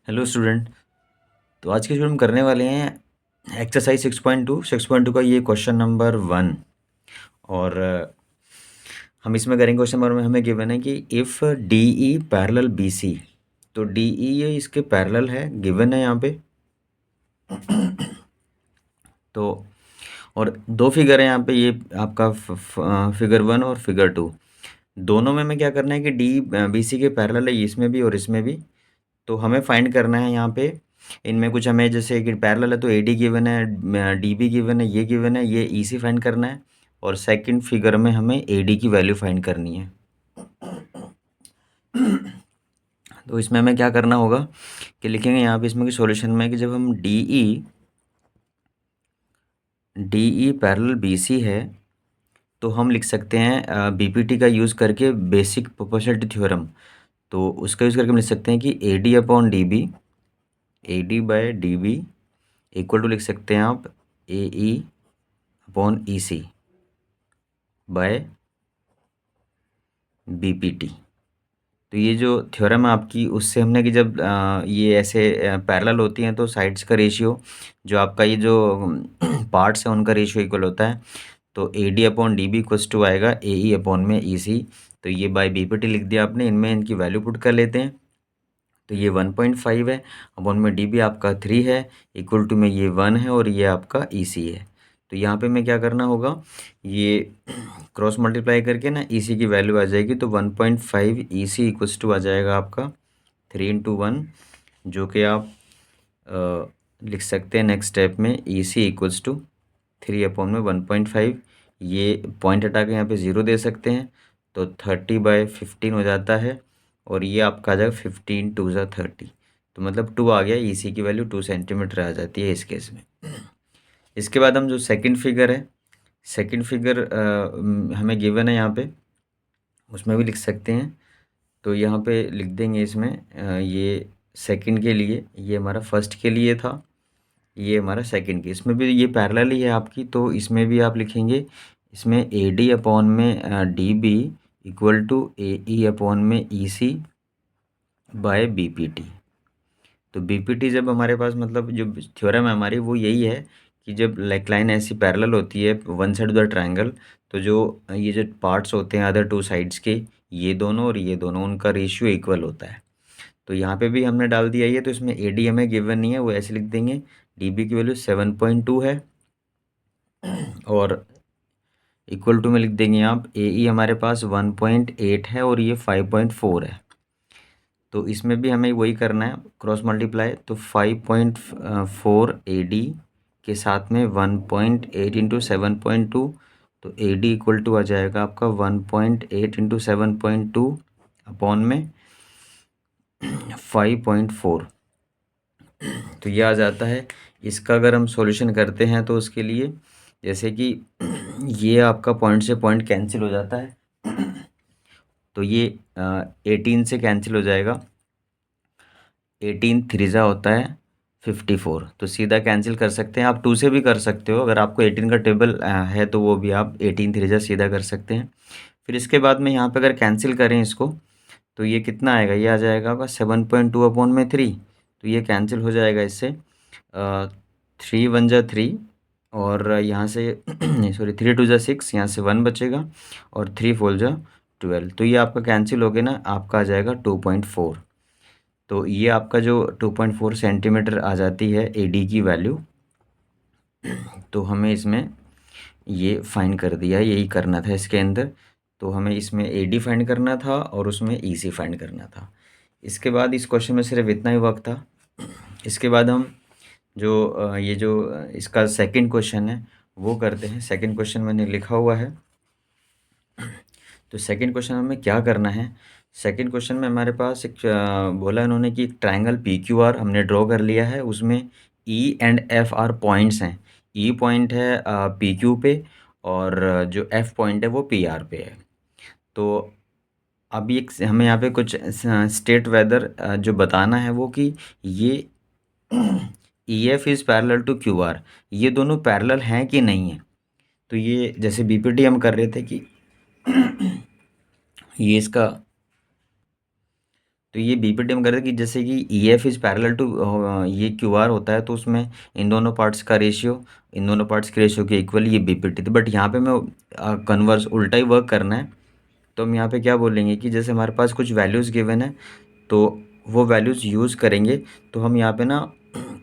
Hello student. तो आज के जो हम करने वाले हैं एक्सरसाइज 6.2 का ये क्वेश्चन नंबर 1। और हम इसमें करेंगे क्वेश्चन नंबर में हमें गिवन है कि if D E parallel B C. तो डी ई ये इसके पैरेलल है, गिवन है यहाँ पे। तो और दो फिगर है यहाँ पे, ये आपका फिगर 1 और फिगर 2। दोनों में हमें क्या करना है कि डी बी सी के पैरेलल है, इसमें भी और इसमें भी। तो हमें फाइंड करना है यहाँ पे इनमें कुछ, हमें जैसे कि पैरेलल है तो ए डी गिवन है, डी बी गिवन है, ये गिवन है, ये ई सी फाइंड करना है। और सेकंड फिगर में हमें ए डी की वैल्यू फाइंड करनी है। तो इसमें हमें क्या करना होगा कि लिखेंगे यहाँ पे इसमें कि सॉल्यूशन में कि जब हम D E parallel B C है तो हम लिख सकते हैं बी पी टी का यूज़ करके बेसिक प्रोपोर्शनलिटी थ्योरम। तो उसका यूज़ करके हम लिख सकते हैं कि A D upon D B, A D by D B equal to लिख सकते हैं आप A E upon E C by B P T. तो ये जो थ्योरम है आपकी, उससे हमने कि जब ये ऐसे पैरेलल होती हैं तो साइड्स का रेशियो, जो आपका ये जो पार्ट्स हैं उनका रेशियो इक्वल होता है। तो A D upon D B equals to आएगा ए ई अपॉन में ई सी। तो ये बाय बी पी टी लिख दिया आपने, इनमें इनकी वैल्यू पुट कर लेते हैं। तो ये 1.5 है, अपॉन में डी बी आपका 3 है, इक्वल टू में ये 1 है और ये आपका ई सी है। तो यहाँ पे मैं क्या करना होगा, ये क्रॉस मल्टीप्लाई करके ना ई सी की वैल्यू आ जाएगी। तो 1.5 ई सी इक्वल्स टू आ जाएगा आपका 3 इंटू 1, जो कि आप लिख सकते हैं नेक्स्ट स्टेप में E C equals to 3 upon में 1.5। ये पॉइंट हटा के यहाँ पे 0 दे सकते हैं, तो 30/15 हो जाता है। और ये आपका आ जाएगा 15 2 ज़ा 30। तो मतलब 2 आ गया, ई सी की वैल्यू 2 सेंटीमीटर आ जाती है इस केस में। इसके बाद हम जो सेकंड फिगर है, सेकंड फिगर हमें गिवन है यहाँ पे, उसमें भी लिख सकते हैं। तो यहाँ पे लिख देंगे इसमें ये सेकंड के लिए, ये हमारा फर्स्ट के लिए था, ये हमारा सेकंड की। इसमें भी ये पैरेलल ही है आपकी, तो इसमें भी आप लिखेंगे इसमें ए डी अपॉन में D B equal to A E upon में E C by B P T. तो बी पी टी जब हमारे पास, मतलब जो थ्योरम है हमारी वो यही है कि जब लाइन ऐसी पैरेलल होती है one side of the triangle, तो जो ये जो पार्ट्स होते हैं अदर टू साइड्स के, ये दोनों और ये दोनों, उनका रेशियो इक्वल होता है। तो यहाँ पे भी हमने डाल दिया ये, तो इसमें ए डी हमें गिवन नहीं है, वो ऐसे लिख देंगे डी बी की वैल्यू 7.2 है और इक्वल टू में लिख देंगे आप ए ई हमारे पास 1.8 है और ये 5.4 है। तो इसमें भी हमें वही करना है, क्रॉस मल्टीप्लाई। तो 5.4 ए डी के साथ में 1.8 इंटू 7.2, तो ए डी इक्वल टू आ जाएगा आपका 1.8 इंटू 7.2 अपॉन में 5.4। तो ये आ जाता है। इसका अगर हम सॉल्यूशन करते हैं तो उसके लिए, जैसे कि ये आपका पॉइंट से पॉइंट कैंसिल हो जाता है, तो ये 18 से कैंसिल हो जाएगा। 18 थ्रीजा होता है 54, तो सीधा कैंसिल कर सकते हैं। आप 2 से भी कर सकते हो, अगर आपको 18 का टेबल है तो वो भी आप 18 थ्रीजा सीधा कर सकते हैं। फिर इसके बाद में यहाँ पे अगर कैंसिल करें इसको, तो ये कितना आएगा, ये आ जाएगा आपका 7.2 अपॉन में 3। तो ये कैंसिल हो जाएगा इससे, 3 1 जा 3 और यहाँ से सॉरी 3 2 जा 6, यहाँ से 1 बचेगा और 3 4 जा 12। तो ये आपका कैंसिल हो गया ना, आपका आ जाएगा 2.4। तो ये आपका जो 2.4 सेंटीमीटर आ जाती है ए डी की वैल्यू। तो हमें इसमें ये फाइंड कर दिया, यही करना था इसके अंदर। तो हमें इसमें ए डी फाइंड करना था और उसमें ई सी फाइंड करना था। इसके बाद इस क्वेश्चन में सिर्फ इतना ही वर्क था। इसके बाद हम जो ये जो इसका सेकंड क्वेश्चन है वो करते हैं। सेकंड क्वेश्चन मैंने लिखा हुआ है। तो सेकंड क्वेश्चन हमें क्या करना है, सेकंड क्वेश्चन में हमारे पास एक बोला इन्होंने कि ट्रायंगल पी क्यू आर हमने ड्रॉ कर लिया है, उसमें E and F R points हैं। ई पॉइंट है पी क्यू पे और जो एफ पॉइंट है वो पी आर पे है। तो अभी एक हमें यहाँ पे कुछ स्टेट वेदर जो बताना है वो कि ये E F is parallel to Q R, ये दोनों पैरेलल हैं कि नहीं है। तो ये जैसे बी पी टी हम कर रहे थे कि ये इसका तो ये बीपीटी में करते हैं कि जैसे कि E F is parallel to ये क्यू आर होता है, तो उसमें इन दोनों पार्ट्स का रेशियो, इन दोनों पार्ट्स के रेशियो के इक्वल ये बीपीटी थी। बट यहाँ पे मैं कन्वर्स उल्टा ही वर्क करना है। तो हम यहाँ पे क्या बोलेंगे कि जैसे हमारे पास कुछ वैल्यूज़ गिवन है, तो वो वैल्यूज़ यूज़ करेंगे। तो हम यहाँ पे ना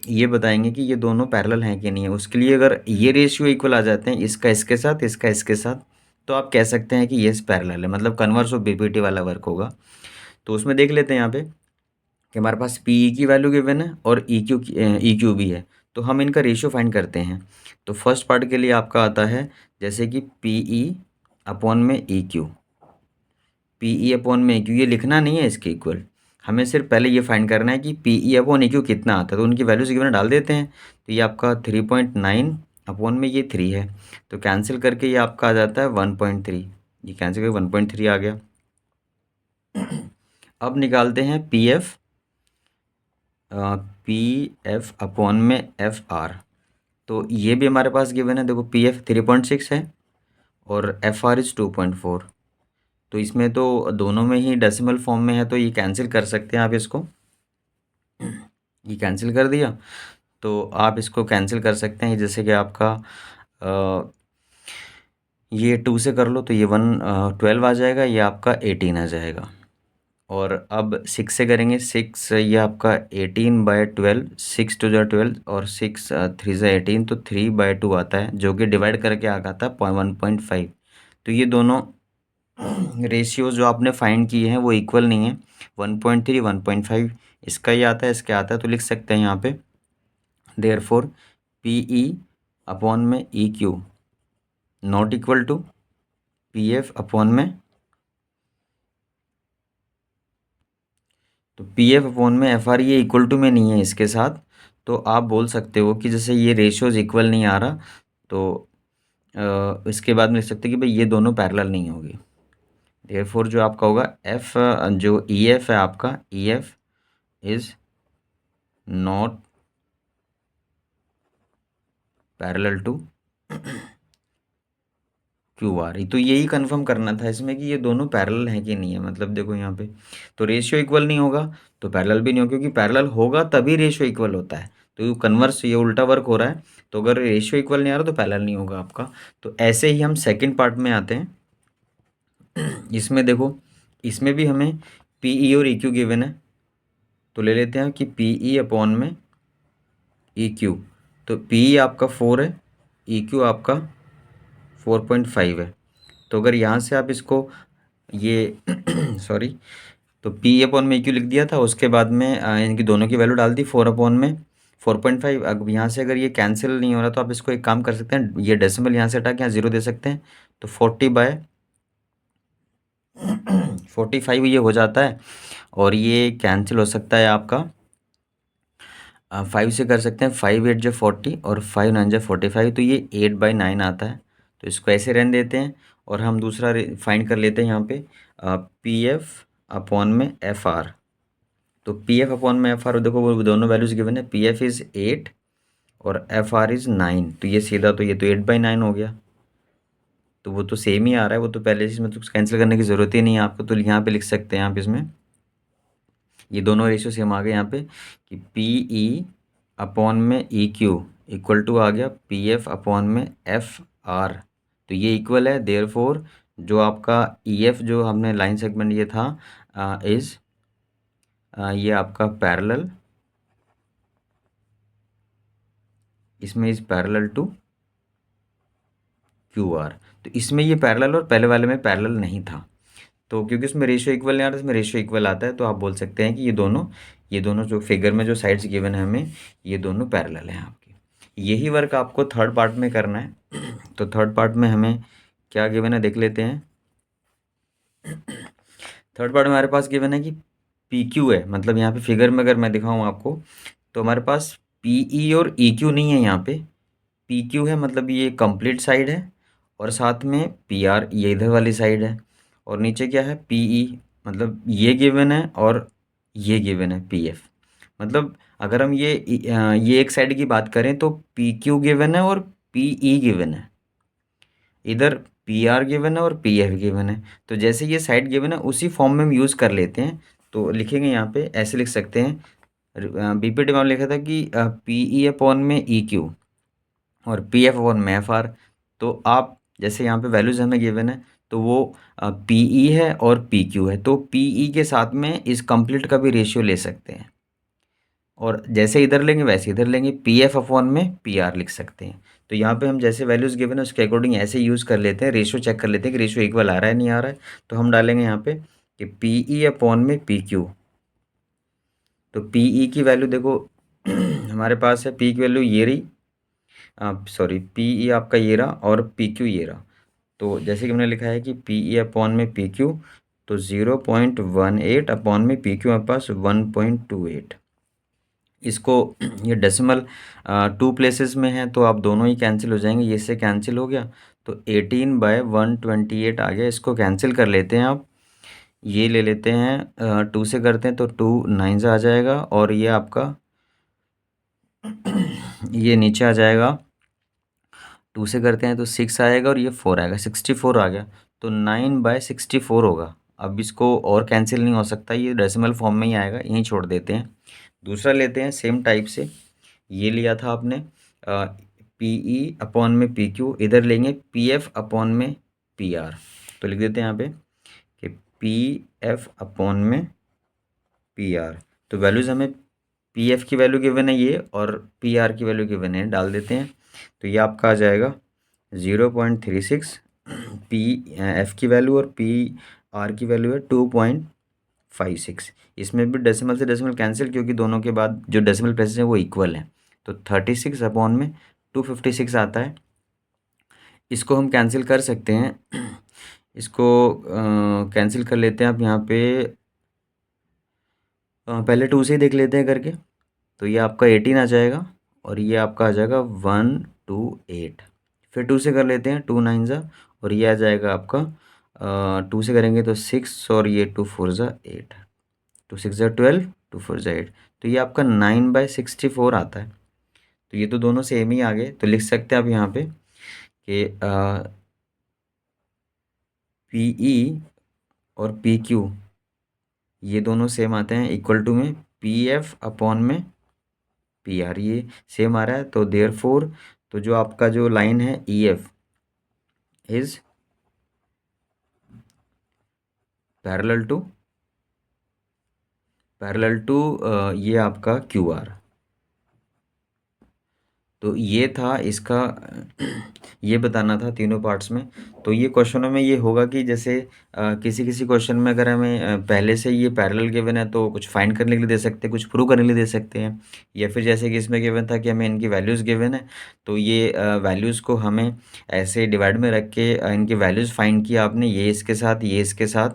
ये बताएंगे कि ये दोनों पैरेलल हैं कि नहीं है। उसके लिए अगर ये रेशियो इक्वल आ जाते हैं, इसका इसके साथ, इसका इसके साथ, तो आप कह सकते हैं कि ये पैरेलल है, मतलब कन्वर्स ऑफ बीपीटी वाला वर्क होगा। तो उसमें देख लेते हैं यहाँ पे कि हमारे पास पी ई की वैल्यू गिवन है और ई क्यू भी है। तो हम इनका रेशियो फाइंड करते हैं। तो फर्स्ट पार्ट के लिए आपका आता है जैसे कि पी ई अपॉन में E Q, P E upon में ई क्यू, ये लिखना नहीं है इसके इक्वल, हमें सिर्फ पहले ये फाइंड करना है कि P E upon E Q कितना आता है। तो उनकी वैल्यूज गिवन डाल देते हैं। तो ये आपका 3.9 अपॉन में ये 3 है, तो कैंसिल करके ये आपका आ जाता है 1.3। ये कैंसिल करके 1.3 आ गया। अब निकालते हैं पी एफ अपॉन में एफ आर। तो ये भी हमारे पास गिवन है, देखो पी एफ 3.6 है और एफ आर इज़ 2.4। तो इसमें तो दोनों में ही डेसिमल फॉर्म में है, तो ये कैंसिल कर सकते हैं आप इसको। ये कैंसिल कर दिया, तो आप इसको कैंसिल कर सकते हैं। जैसे कि आपका ये 2 से कर लो तो ये 12 आ जाएगा, ये आपका 18 आ जाएगा। और अब 6 से करेंगे, 6 ये आपका 18/12, 6 2 12 और 6 3 18, तो 3/2 आता है, जो कि डिवाइड करके आ आता है 1.5। तो ये दोनों रेशियो जो आपने फाइंड किए हैं वो इक्वल नहीं है। 1.3 1.5 इसका ही आता है, इसका आता है, तो लिख सकते हैं यहाँ पे देयरफॉर पी ई अपॉन में E Q not equal to P F upon में, तो पी एफ अपॉन में एफ आर, ये इक्वल टू में नहीं है इसके साथ। तो आप बोल सकते हो कि जैसे ये रेशियोज इक्वल नहीं आ रहा, तो इसके बाद में लिख सकते हैं कि भाई ये दोनों पैरेलल नहीं होगी। देयरफॉर जो आपका होगा एफ, जो ई एफ है आपका, E F is not parallel to Q R. तो यही कंफर्म करना था इसमें कि ये दोनों पैरेलल हैं कि नहीं है। मतलब देखो यहाँ पे तो रेशियो इक्वल नहीं होगा तो पैरेलल भी नहीं होगा, क्योंकि पैरेलल होगा तभी रेशियो इक्वल होता है। तो कन्वर्स, ये उल्टा वर्क हो रहा है। तो अगर रेशियो इक्वल नहीं आ रहा तो पैरेलल नहीं होगा आपका। तो ऐसे ही हम सेकेंड पार्ट में आते हैं। इसमें देखो, इसमें भी हमें पी ई और ई क्यू गिवन है, तो ले लेते हैं कि पी ई अपॉन में ई क्यू। तो पी ई आपका 4 है, ई क्यू आपका 4.5 है। तो अगर यहाँ से आप इसको ये सॉरी, तो पी अपॉन में क्यू लिख दिया था, उसके बाद में इनकी दोनों की वैल्यू डाल दी 4 अपॉन में 4.5। अब यहाँ से अगर ये कैंसिल नहीं हो रहा तो आप इसको एक काम कर सकते हैं, ये डेसिमल यहाँ से हटा के यहाँ 0 दे सकते हैं। तो 40/45 ये हो जाता है, और ये कैंसिल हो सकता है आपका 5 से कर सकते हैं। 5 8 जो 40 और 5 9 जो 45, तो ये 8/9 आता है। तो इसको ऐसे रहने देते हैं और हम दूसरा फाइंड कर लेते हैं यहाँ पे पी एफ अपॉन में एफ आर। तो पी एफ अपॉन में एफ आर, देखो वो दोनों वैल्यूज़ गिवन है, पी एफ इज़ 8 और एफ आर इज़ 9। तो ये सीधा, तो ये तो 8/9 हो गया। तो वो तो सेम ही आ रहा है, वो तो पहले से, इसमें तो कैंसिल करने की ज़रूरत ही नहीं है आपको। तो यहाँ पे लिख सकते हैं आप इसमें, ये दोनों रेशियो सेम आ गए यहाँ पे कि पी ई अपॉन में ई क्यू इक्वल टू आ गया पी एफ अपॉन में एफ आर। तो ये इक्वल है, देयरफॉर जो आपका ई एफ जो हमने लाइन सेगमेंट ये था इज़ ये आपका पैरेलल, इसमें is parallel to Q R. तो इसमें ये पैरेलल और पहले वाले में पैरेलल नहीं था। तो क्योंकि उसमें रेशियो इक्वल नहीं आ रहा, इसमें रेशियो इक्वल आता है, तो आप बोल सकते हैं कि ये दोनों जो फिगर में जो साइड्स गिवन है हमें, ये दोनों पैरेलल हैं आपके। यही वर्क आपको थर्ड पार्ट में करना है। तो थर्ड पार्ट में हमें क्या गिवन है देख लेते हैं। थर्ड पार्ट में हमारे पास गिवन है कि पी क्यू है, मतलब यहाँ पे फिगर में अगर मैं दिखाऊँ आपको, तो हमारे पास पी ई और ई क्यू नहीं है यहाँ पे। पी क्यू है, मतलब ये कंप्लीट साइड है, और साथ में पी आर ये इधर वाली साइड है, और नीचे क्या है पी ई, मतलब ये गिवन है और ये गिवन है पी एफ। मतलब अगर हम ये एक साइड की बात करें तो पी क्यू गिवन है और पी ई गिवन है, इधर पी आर गिवन है और पी एफ गिवन है। तो जैसे ये साइड गिवन है उसी फॉर्म में हम यूज़ कर लेते हैं। तो लिखेंगे यहाँ पे ऐसे लिख सकते हैं, बीपीटी में लिखा था कि पी ई अपॉन में ई क्यू और पी एफ अपॉन में एफ आर। तो आप जैसे यहाँ पे वैल्यूज़ हमें गिवन है, तो वो पी ई है और पी क्यू है, तो पी ई के साथ में इस कंप्लीट का भी रेशियो ले सकते हैं, और जैसे इधर लेंगे वैसे इधर लेंगे, पी एफ अपॉन में पी आर लिख सकते हैं। तो यहाँ पे हम जैसे वैल्यूज़ गिवन है उसके अकॉर्डिंग ऐसे यूज़ कर लेते हैं, रेशियो चेक कर लेते हैं कि रेशियो इक्वल आ रहा है नहीं आ रहा है। तो हम डालेंगे यहाँ पे कि पी ई अपॉन में पी क्यू। तो पी ई की वैल्यू देखो हमारे पास है, पी की वैल्यू ये रही, सॉरी पी ई आपका ये रहा और पी क्यू ये रहा। तो जैसे कि हमने लिखा है कि पी ई अपॉन में पी क्यू, तो 0.18 अपॉन में पी क्यू हमारे पास 1.28। इसको ये डेसिमल टू प्लेसेस में है तो आप दोनों ही कैंसिल हो जाएंगे, ये से कैंसिल हो गया, तो 18/128 आ गया। इसको कैंसिल कर लेते हैं आप, ये ले लेते हैं, टू से करते हैं तो 2 9 आ जाएगा, और ये आपका ये नीचे आ जाएगा, 2 से करते हैं तो 6 आएगा और ये 4 आएगा, 64 आ गया। तो 9/64 होगा। अब इसको और कैंसिल नहीं हो सकता, ये डेसिमल फॉर्म में ही आएगा, यहीं छोड़ देते हैं। दूसरा लेते हैं सेम टाइप से, ये लिया था आपने पी ई अपॉन में पी क्यू, इधर लेंगे पी एफ अपॉन में पी आर। तो लिख देते हैं यहाँ पे कि पी एफ अपॉन में पी आर। तो वैल्यूज़ हमें पी एफ की वैल्यू गिवन है ये, और पी आर की वैल्यू गिवन है, डाल देते हैं। तो ये आपका आ जाएगा 0.36, पी एफ की वैल्यू और पी आर की वैल्यू है 2.56। इसमें भी डेसिमल से डेसिमल कैंसिल, क्योंकि दोनों के बाद जो डेसिमल प्लेसेस हैं वो इक्वल हैं। तो 36 अपॉन में 256 आता है। इसको हम कैंसिल कर सकते हैं, इसको कैंसिल कर लेते हैं आप यहाँ पे, पहले 2 से ही देख लेते हैं करके। तो ये आपका 18 आ जाएगा और ये आपका आ जाएगा 128। फिर 2 से कर लेते हैं, 2 9 ज़ा, और ये आ जाएगा आपका 2 से करेंगे तो 6, और ये 2 4 ज़ा 8, 2 6 ज़ा 12, 2 4 ज़ा 8। तो ये आपका 9/64 आता है। तो ये तो दोनों सेम ही आ गए, तो लिख सकते हैं आप यहाँ पे कि पी ई और पी क्यू ये दोनों सेम आते हैं, इक्वल टू में पी एफ अपॉन में पी आर, ये सेम आ रहा है। तो देयरफॉर, तो जो आपका जो लाइन है E F is parallel to ये आपका क्यू आर। तो ये था इसका ये बताना था तीनों पार्ट्स में। तो ये क्वेश्चनों में ये होगा कि जैसे किसी किसी क्वेश्चन में अगर हमें पहले से ये पैरेलल गिवन है तो कुछ फाइंड करने के लिए दे सकते हैं, कुछ प्रूव करने के लिए दे सकते हैं, या फिर जैसे कि इसमें गिवन था कि हमें इनकी वैल्यूज़ गिवन है, तो ये वैल्यूज़ को हमें ऐसे डिवाइड में रख के इनकी वैल्यूज़ फाइंड किया आपने, ये इसके साथ ये इसके साथ।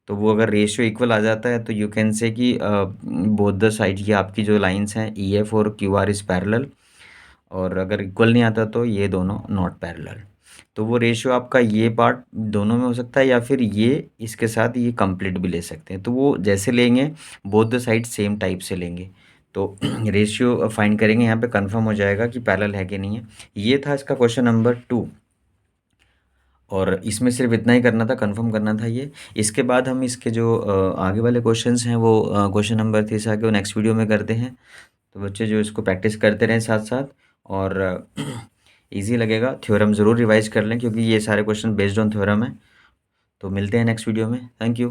तो वो अगर रेशियो इक्वल आ जाता है तो यू कैन से कि बोथ द साइड, ये आपकी जो लाइंस हैं ई एफ और क्यू आर इज़ पैरेलल, और अगर इक्वल नहीं आता तो ये दोनों नॉट पैरेलल। तो वो रेशियो आपका ये पार्ट दोनों में हो सकता है, या फिर ये इसके साथ ये कंप्लीट भी ले सकते हैं। तो वो जैसे लेंगे both the side same type से लेंगे, तो रेशियो फाइंड करेंगे, यहाँ पे कंफर्म हो जाएगा कि पैरेलल है कि नहीं है। ये था इसका क्वेश्चन नंबर 2, और इसमें सिर्फ इतना ही करना था, कंफर्म करना था ये। इसके बाद हम इसके जो आगे वाले क्वेश्चंस हैं वो क्वेश्चन नंबर 3 से आगे वो नेक्स्ट वीडियो में करते हैं। तो बच्चे जो इसको प्रैक्टिस करते रहें साथ साथ, और इजी लगेगा। थ्योरम ज़रूर रिवाइज कर लें क्योंकि ये सारे क्वेश्चन बेस्ड ऑन थ्योरम है। तो मिलते हैं नेक्स्ट वीडियो में। Thank you.